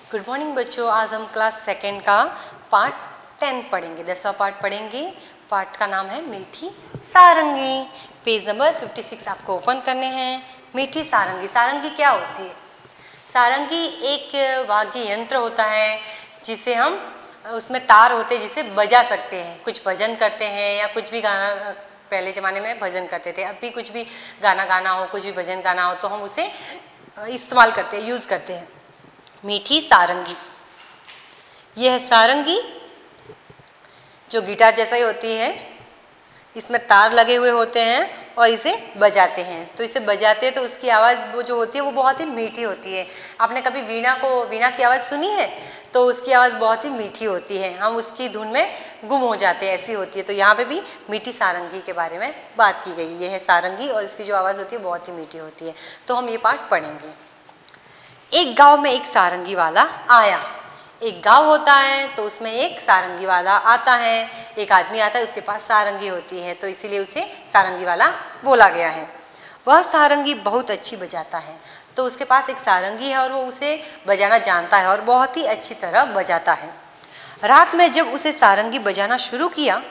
Good morning बच्चों, आज हम क्लास सेकेंड का पार्ट 10 पढ़ेंगे। 10वां पार्ट पढ़ेंगे। पार्ट का नाम है मीठी सारंगी। पेज नंबर 56 आपको ओपन करने हैं। मीठी सारंगी। सारंगी क्या होती है? सारंगी एक वाद्य यंत्र होता है जिसे हम उसमें तार होते हैं जिसे बजा सकते हैं। कुछ भजन करते हैं या कुछ भी गाना, पहले ज़माने में भजन करते थे, अब भी कुछ भी गाना गाना हो, कुछ भी भजन गाना हो तो हम उसे इस्तेमाल करते हैं, यूज़ करते हैं। मीठी सारंगी। यह सारंगी जो गिटार जैसा ही होती है, इसमें तार लगे हुए होते हैं और इसे बजाते हैं। तो इसे बजाते हैं तो उसकी आवाज़ वो जो होती है वो बहुत ही मीठी होती है। आपने कभी वीणा की आवाज़ सुनी है? तो उसकी आवाज़ बहुत ही मीठी होती है, हम उसकी धुन में गुम हो जाते हैं, ऐसी होती है। तो यहाँ पे भी मीठी सारंगी के बारे में बात की गई। ये है सारंगी और इसकी जो आवाज़ होती है बहुत ही मीठी होती है। तो हम ये पार्ट पढ़ेंगे। एक गांव में एक सारंगी वाला आया। एक गांव होता है तो उसमें एक सारंगी वाला आता है। एक आदमी आता है, उसके पास सारंगी होती है, तो इसीलिए उसे सारंगी वाला बोला गया है। वह सारंगी बहुत अच्छी बजाता है। तो उसके पास एक सारंगी है और वो उसे बजाना जानता है और बहुत ही अच्छी तरह बजाता है। रात में जब उसे सारंगी बजाना शुरू किया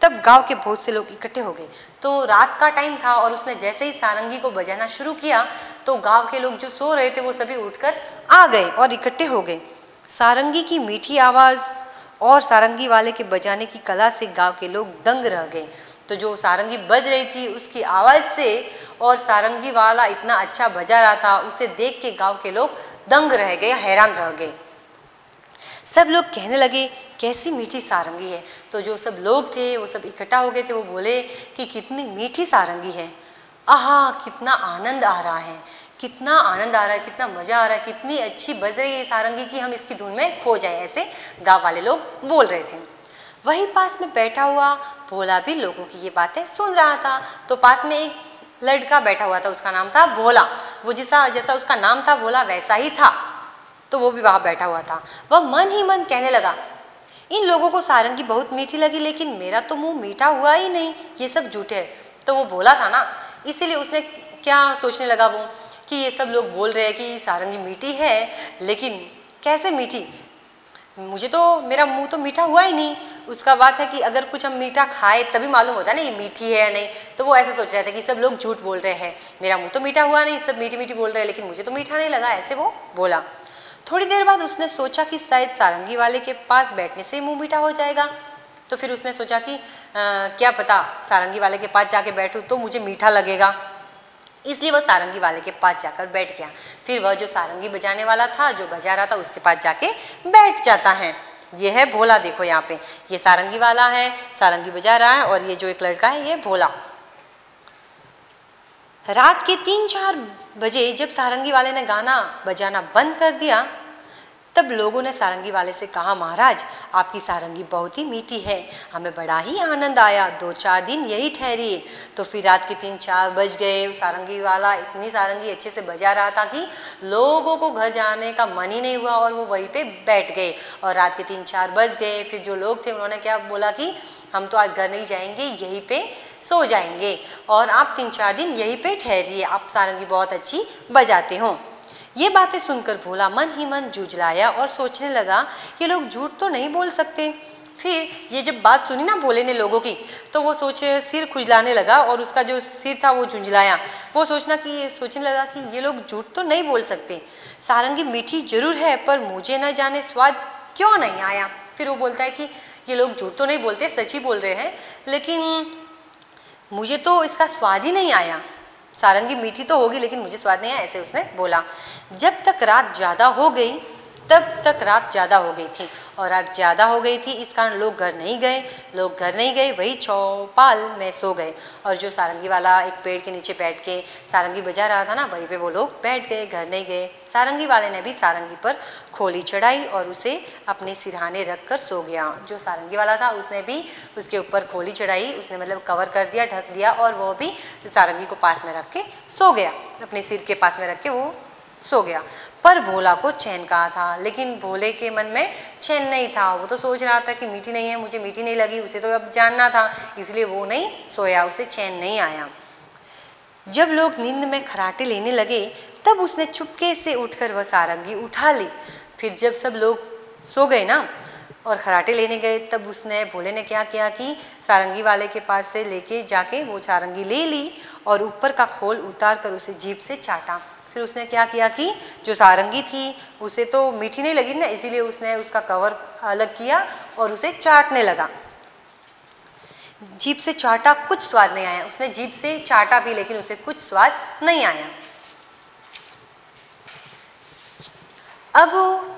तब गांव के बहुत से लोग इकट्ठे हो गए। तो रात का टाइम था और उसने जैसे ही सारंगी को बजाना शुरू किया तो गांव के लोग जो सो रहे थे वो सभी उठकर आ गए और इकट्ठे हो गए। सारंगी की मीठी आवाज़ और सारंगी वाले के बजाने की कला से गांव के लोग दंग रह गए। तो जो सारंगी बज रही थी उसकी आवाज़ से और सारंगी वाला इतना अच्छा बजा रहा था, उसे देख के गाँव के लोग दंग रह गए, हैरान रह गए। सब लोग कहने लगे कैसी मीठी सारंगी है। तो जो सब लोग थे वो सब इकट्ठा हो गए थे, वो बोले कि कितनी मीठी सारंगी है। आहा, कितना आनंद आ रहा है, कितना आनंद आ रहा है, कितना मज़ा आ रहा है, कितनी अच्छी बज रही है सारंगी कि हम इसकी धुन में खो जाए, ऐसे गाँव वाले लोग बोल रहे थे। वही पास में बैठा हुआ भोला भी लोगों की ये बातें सुन रहा था। तो पास में एक लड़का बैठा हुआ था, उसका नाम था भोला। वो जैसा उसका नाम था भोला वैसा ही था। तो वो भी वहाँ बैठा हुआ था। वह मन ही मन कहने लगा, इन लोगों को सारंगी बहुत मीठी लगी लेकिन मेरा तो मुंह मीठा हुआ ही नहीं, ये सब झूठे है। तो वो भोला था ना, इसीलिए उसने क्या सोचने लगा वो कि ये सब लोग बोल रहे हैं कि सारंगी मीठी है, लेकिन कैसे मीठी, मुझे तो मेरा मुंह तो मीठा हुआ ही नहीं। उसका बात है कि अगर कुछ हम मीठा खाए तभी मालूम होता है ना ये मीठी है या नहीं। तो वो ऐसे सोच रहे थे कि सब लोग झूठ बोल रहे हैं, मेरा मुँह तो मीठा हुआ नहीं, सब मीठी मीठी बोल रहे हैं लेकिन मुझे तो मीठा नहीं लगा, ऐसे वो बोला। थोड़ी देर बाद उसने सोचा कि शायद सारंगी वाले के पास बैठने से ही मुंह मीठा हो जाएगा। तो फिर उसने सोचा कि क्या पता सारंगी वाले के पास जाके बैठूं तो मुझे मीठा लगेगा, इसलिए वह सारंगी वाले के पास जाकर बैठ गया। फिर वह जो सारंगी बजाने वाला था, जो बजा रहा था, उसके पास जाके बैठ जाता है। ये है भोला। देखो यहाँ पे ये सारंगी वाला है, सारंगी बजा रहा है, और ये जो एक लड़का है ये भोला। रात के 3-4 बजे जब सारंगी वाले ने गाना बजाना बंद कर दिया तब लोगों ने सारंगी वाले से कहा, महाराज आपकी सारंगी बहुत ही मीठी है, हमें बड़ा ही आनंद आया, 2-4 दिन यही ठहरिए। तो फिर रात के 3-4 बज गए। सारंगी वाला इतनी सारंगी अच्छे से बजा रहा था कि लोगों को घर जाने का मन ही नहीं हुआ और वो वहीं पे बैठ गए। और रात के 3-4 बज गए। फिर जो लोग थे उन्होंने क्या बोला कि हम तो आज घर नहीं जाएंगे, यहीं पे सो जाएंगे और आप 3-4 दिन यहीं पे ठहरिए, आप सारंगी बहुत अच्छी बजाते हो। ये बातें सुनकर भोला मन ही मन जुझलाया और सोचने लगा ये लोग झूठ तो नहीं बोल सकते। फिर ये जब बात सुनी ना भोले ने लोगों की, तो वो सिर खुजलाने लगा और उसका जो सिर था वो झुंझलाया। वो सोचने लगा कि ये लोग झूठ तो नहीं बोल सकते, सारंगी मीठी जरूर है पर मुझे न जाने स्वाद क्यों नहीं आया। फिर वो बोलता है कि ये लोग झूठ तो नहीं बोलते, सच ही बोल रहे हैं, लेकिन मुझे तो इसका स्वाद ही नहीं आया। सारंगी मीठी तो होगी लेकिन मुझे स्वाद नहीं आया, ऐसे उसने बोला। जब तक रात ज़्यादा हो गई तब तक रात ज़्यादा हो गई थी और रात ज़्यादा हो गई थी, इस कारण लोग घर नहीं गए, वही चौपाल में सो गए। और जो सारंगी वाला एक पेड़ के नीचे बैठ के सारंगी बजा रहा था ना, वहीं पे वो लोग बैठ गए, घर नहीं गए। सारंगी वाले ने भी सारंगी पर खोली चढ़ाई और उसे अपने सिरहाने रख कर सो गया। जो सारंगी वाला था उसने भी उसके ऊपर खोली चढ़ाई, उसने मतलब कवर कर दिया, ढक दिया, और वो भी सारंगी को पास में रख के सो गया, अपने सिर के पास में रख के वो सो गया। पर भोला को चैन कहा था, लेकिन भोले के मन में चैन नहीं था। वो तो सोच रहा था कि मीठी नहीं है, मुझे मीठी नहीं लगी, उसे तो अब जानना था, इसलिए वो नहीं सोया, उसे चैन नहीं आया। जब लोग नींद में खराटे लेने लगे तब उसने चुपके से उठकर वह सारंगी उठा ली। फिर जब सब लोग सो गए ना और खराटे लेने गए, तब उसने भोले ने क्या किया कि सारंगी वाले के पास से लेके जाके वो सारंगी ले ली और ऊपर का खोल उतार कर उसे जीभ से चाटा। फिर उसने क्या किया कि जो सारंगी थी उसे तो मीठी नहीं लगी ना, इसीलिए उसने उसका कवर अलग किया और उसे चाटने लगा। जीभ से चाटा, कुछ स्वाद नहीं आया। उसने जीभ से चाटा भी लेकिन उसे कुछ स्वाद नहीं आया। अब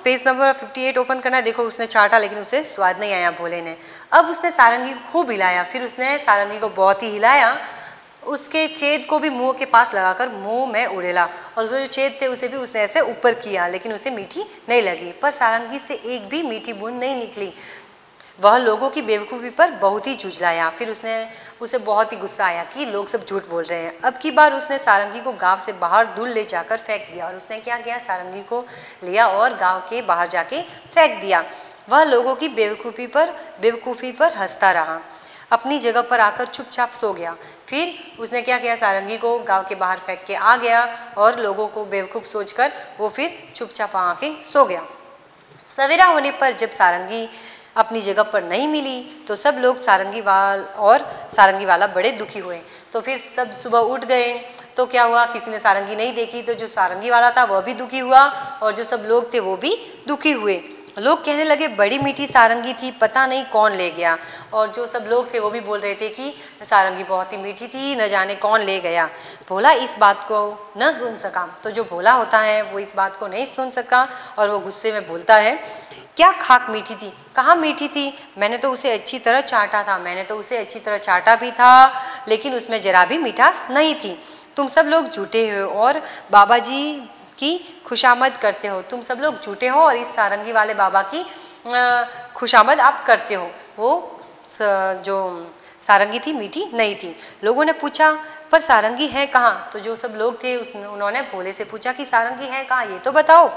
पेज नंबर 58 ओपन करना है। देखो उसने चाटा लेकिन उसे स्वाद नहीं आया भोले ने। अब उसने सारंगी को खूब हिलाया। फिर उसने सारंगी को बहुत ही हिलाया, उसके छेद को भी मुंह के पास लगाकर मुंह में उड़ेला और उसके जो छेद थे उसे भी उसने ऐसे ऊपर किया, लेकिन उसे मीठी नहीं लगी। पर सारंगी से एक भी मीठी बूंद नहीं निकली। वह लोगों की बेवकूफ़ी पर बहुत ही झुंझलाया। फिर उसे बहुत ही गुस्सा आया कि लोग सब झूठ बोल रहे हैं। अब की बार उसने सारंगी को गांव से बाहर दूर ले जाकर फेंक दिया। और उसने क्या किया, सारंगी को लिया और गांव के बाहर जाके फेंक दिया। वह लोगों की बेवकूफ़ी पर हंसता रहा, अपनी जगह पर आकर चुपचाप सो गया। फिर उसने क्या किया, सारंगी को गांव के बाहर फेंक के आ गया और लोगों को बेवकूफ़ सोचकर वो फिर चुपचाप आके सो गया। सवेरा होने पर जब सारंगी अपनी जगह पर नहीं मिली तो सब लोग सारंगी वाला बड़े दुखी हुए। तो फिर सब सुबह उठ गए। तो क्या हुआ, किसी ने सारंगी नहीं देखी तो जो सारंगी वाला था वह भी दुखी हुआ और जो सब लोग थे वो भी दुखी हुए। लोग कहने लगे बड़ी मीठी सारंगी थी, पता नहीं कौन ले गया। और जो सब लोग थे वो भी बोल रहे थे कि सारंगी बहुत ही मीठी थी, न जाने कौन ले गया। भोला इस बात को न सुन सका। तो जो भोला होता है वो इस बात को नहीं सुन सका और वो गुस्से में बोलता है, क्या खाक मीठी थी, कहाँ मीठी थी, मैंने तो उसे अच्छी तरह चाटा भी था, लेकिन उसमें जरा भी मिठास नहीं थी। तुम सब लोग झूठे हो और बाबा जी की खुशामद करते हो। तुम सब लोग झूठे हो और इस सारंगी वाले बाबा की खुशामद आप करते हो। वो जो सारंगी थी मीठी नहीं थी। लोगों ने पूछा पर सारंगी है कहाँ। तो जो सब लोग थे उन्होंने भोले से पूछा कि सारंगी है कहाँ, ये तो बताओ।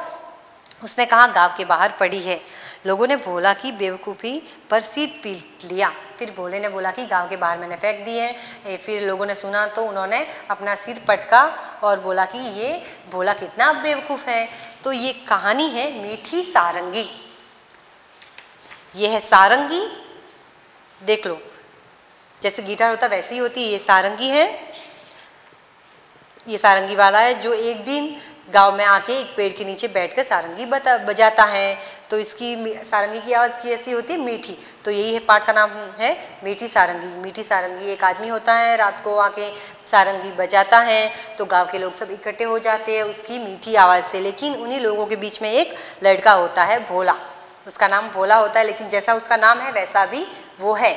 उसने कहा गांव के बाहर पड़ी है। लोगों ने भोला की बेवकूफ़ी पर सीट पीट लिया। फिर भोले ने बोला कि गांव के बाहर मैंने फेंक दी है। फिर लोगों ने सुना तो उन्होंने अपना सिर पटका और बोला कि ये भोला कितना बेवकूफ़ है। तो ये कहानी है मीठी सारंगी। ये है सारंगी, देख लो जैसे गिटार होता वैसे ही होती है। ये सारंगी है, ये सारंगी वाला है जो एक दिन गांव में आके एक पेड़ के नीचे बैठकर सारंगी बजाता है। तो इसकी सारंगी की आवाज़ कैसी होती है, मीठी। तो यही है पाठ का नाम है मीठी सारंगी। मीठी सारंगी एक आदमी होता है, रात को आके सारंगी बजाता है तो गांव के लोग सब इकट्ठे हो जाते हैं उसकी मीठी आवाज़ से। लेकिन उन्हीं लोगों के बीच में एक लड़का होता है भोला, उसका नाम भोला होता है, लेकिन जैसा उसका नाम है वैसा भी वो है।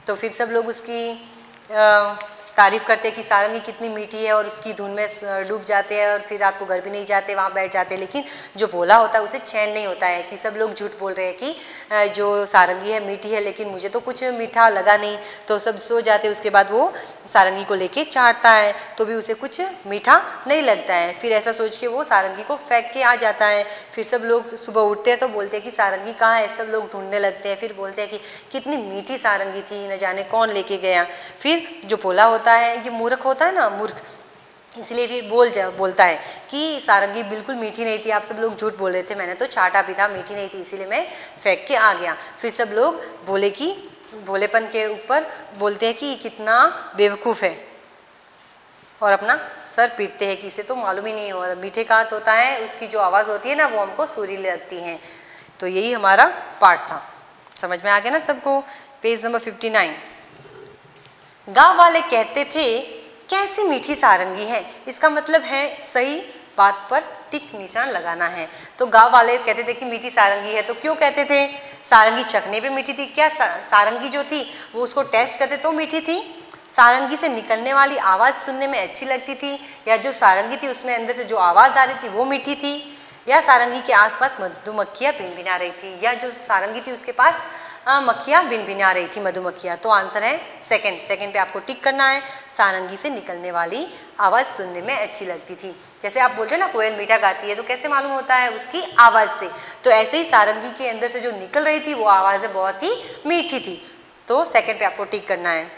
तो फिर सब लोग उसकी तारीफ़ करते हैं कि सारंगी कितनी मीठी है और उसकी धुन में डूब जाते हैं और फिर रात को घर भी नहीं जाते, वहाँ बैठ जाते हैं। लेकिन जो भोला होता है उसे चैन नहीं होता है कि सब लोग झूठ बोल रहे हैं कि जो सारंगी है मीठी है, लेकिन मुझे तो कुछ मीठा लगा नहीं। तो सब सो जाते हैं। उसके बाद वो सारंगी को लेके चाटता है तो भी उसे कुछ मीठा नहीं लगता है। फिर ऐसा सोच के वो सारंगी को फेंक के आ जाता है। फिर सब लोग सुबह उठते हैं तो बोलते हैं कि सारंगी कहाँ है। सब लोग ढूंढने लगते हैं। फिर बोलते हैं कि कितनी मीठी सारंगी थी, न जाने कौन लेके गया। फिर जो भोला होता है, ये मूर्ख होता है ना, मूर्ख, इसलिए फिर बोलता है कि सारंगी बिल्कुल मीठी नहीं थी, आप सब लोग झूठ बोल रहे थे, मैंने तो चाटा भी था, मीठी नहीं थी, इसीलिए मैं फेंक के आ गया। फिर सब लोग भोलेपन के ऊपर बोलते हैं कि कितना बेवकूफ़ है और अपना सर पीटते हैं कि इसे तो मालूम ही नहीं हो। मीठे का अर्थ होता है उसकी जो आवाज़ होती है ना वो हमको सुरीली लगती है। तो यही हमारा पाठ था। समझ में आ गया ना सबको। Page number 59। गांव वाले कहते थे कैसी मीठी सारंगी है। इसका मतलब है सही बात पर टिक निशान लगाना है। तो गांव वाले कहते थे कि मीठी सारंगी है। तो क्यों कहते थे? सारंगी चखने पे मीठी थी क्या? सारंगी जो थी वो उसको टेस्ट करते तो मीठी थी? सारंगी से निकलने वाली आवाज़ सुनने में अच्छी लगती थी? या जो सारंगी थी उसमें अंदर से जो आवाज़ आ रही थी वो मीठी थी? या सारंगी के आसपास मधुमक्खियाँ भिनभिना रही थी? या जो सारंगी थी उसके पास मक्खियाँ भिनभिना रही थी, मधुमक्खियाँ? तो आंसर है सेकंड पे आपको टिक करना है। सारंगी से निकलने वाली आवाज़ सुनने में अच्छी लगती थी। जैसे आप बोलते हैं ना कोयल मीठा गाती है, तो कैसे मालूम होता है? उसकी आवाज़ से। तो ऐसे ही सारंगी के अंदर से जो निकल रही थी वो आवाज़ें बहुत ही मीठी थी। तो सेकंड पे आपको टिक करना है।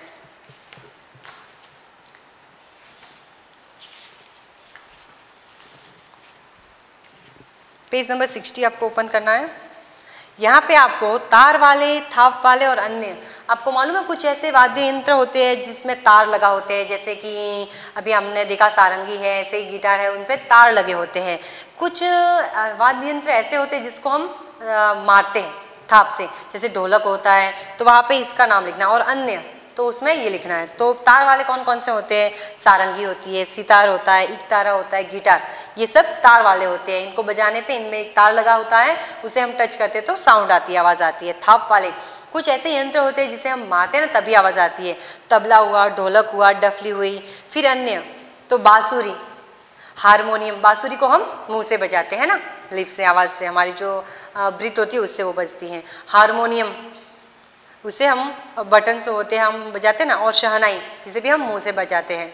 पेज नंबर 60 आपको ओपन करना है। यहाँ पे आपको तार वाले, थाप वाले और अन्य, आपको मालूम है कुछ ऐसे वाद्य यंत्र होते हैं जिसमें तार लगा होते हैं, जैसे कि अभी हमने देखा सारंगी है, ऐसे ही गिटार है, उन पे तार लगे होते हैं। कुछ वाद्य यंत्र ऐसे होते हैं जिसको हम मारते हैं थाप से, जैसे ढोलक होता है, तो वहाँ पे इसका नाम लिखना, और अन्य तो उसमें ये लिखना है। तो तार वाले कौन कौन से होते हैं? सारंगी होती है, सितार होता है, इकतारा होता है, गिटार, ये सब तार वाले होते हैं। इनको बजाने पे इनमें एक तार लगा होता है, उसे हम टच करते तो साउंड आती है, आवाज़ आती है। थाप वाले कुछ ऐसे यंत्र होते हैं जिसे हम मारते हैं ना तभी आवाज़ आती है, तबला हुआ, ढोलक हुआ, डफली हुई। फिर अन्य तो बांसुरी, हारमोनियम, बांसुरी को हम मुंह से बजाते हैं ना, लिप से, आवाज़ से, हमारी जो ब्रीथ होती है उससे वो बजती हैं। हारमोनियम उसे हम बटन से होते हैं हम बजाते हैं ना, और शहनाई जिसे भी हम मुंह से बजाते हैं।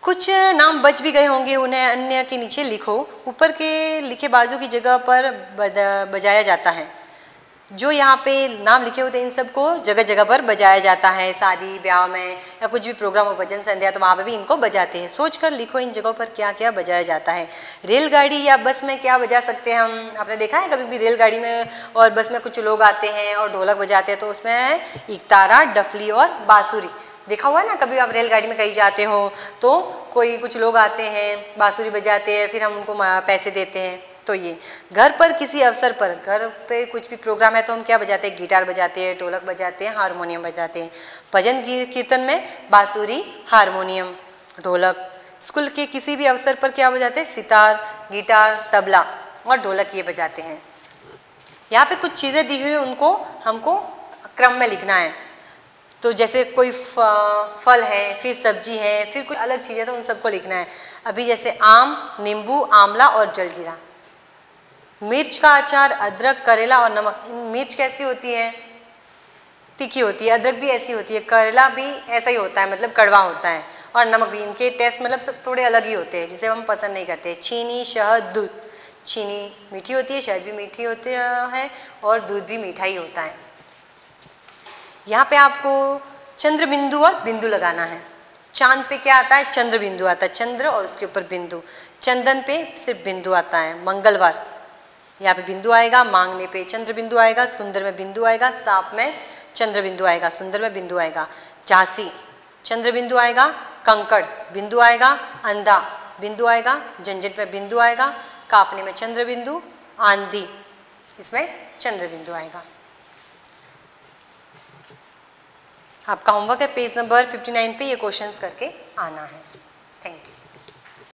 कुछ नाम बच भी गए होंगे, उन्हें अन्य के नीचे लिखो। ऊपर के लिखे बाजू की जगह पर बजाया जाता है। जो यहाँ पे नाम लिखे होते हैं इन सबको जगह जगह पर बजाया जाता है। शादी ब्याह में या कुछ भी प्रोग्राम हो, भजन संध्या, तो वहाँ पे भी इनको बजाते हैं। सोच कर लिखो इन जगहों पर क्या क्या बजाया जाता है। रेलगाड़ी या बस में क्या बजा सकते हैं हम? आपने देखा है कभी भी रेलगाड़ी में और बस में कुछ लोग आते हैं और ढोलक बजाते हैं, तो उसमें है इकतारा, डफली और बांसुरी। देखा हुआ है ना, कभी आप रेलगाड़ी में कहीं जाते हो तो कोई कुछ लोग आते हैं, बांसुरी बजाते हैं, फिर हम उनको पैसे देते हैं। तो ये घर पर किसी अवसर पर, घर पे कुछ भी प्रोग्राम है तो हम क्या बजाते हैं? गिटार बजाते हैं, ढोलक बजाते हैं, हारमोनियम बजाते हैं। भजन कीर्तन में बांसुरी, हारमोनियम, ढोलक। स्कूल के किसी भी अवसर पर क्या बजाते हैं? सितार, गिटार, तबला और ढोलक ये बजाते हैं। यहाँ पे कुछ चीज़ें दी हुई हैं, उनको हमको क्रम में लिखना है। तो जैसे कोई फल है, फिर सब्जी है, फिर कोई अलग चीज़ है, तो उन सबको लिखना है। अभी जैसे आम, नींबू, आंवला और जलजीरा। मिर्च का अचार, अदरक, करेला और नमक। मिर्च कैसी होती है? तीखी होती है। अदरक भी ऐसी होती है, करेला भी ऐसा ही होता है, मतलब कड़वा होता है, और नमक भी। इनके टेस्ट मतलब सब थोड़े अलग ही होते हैं, जिसे हम पसंद नहीं करते। चीनी, शहद, दूध। चीनी मीठी होती है, शहद भी मीठी होती है, और दूध भी मीठा ही होता है। यहाँ पे आपको चंद्र बिंदु और बिंदु लगाना है। चांद पे क्या आता है? चंद्र बिंदु आता है, चंद्र और उसके ऊपर बिंदु। चंदन पे सिर्फ बिंदु आता है। मंगलवार यहाँ पे बिंदु आएगा, मांगने पे चंद्र बिंदु आएगा, सुंदर में बिंदु आएगा, सांप में चंद्र बिंदु आएगा, सुंदर में बिंदु आएगा। झांसी चंद्र बिंदु आएगा, कंकड़ बिंदु आएगा, अंधा बिंदु आएगा, झंझट में बिंदु आएगा, कापने में चंद्र बिंदु, आंधी इसमें चंद्र बिंदु आएगा। आपका होमवर्क है पेज नंबर 59 पे ये क्वेश्चंस करके आना है। Thank you.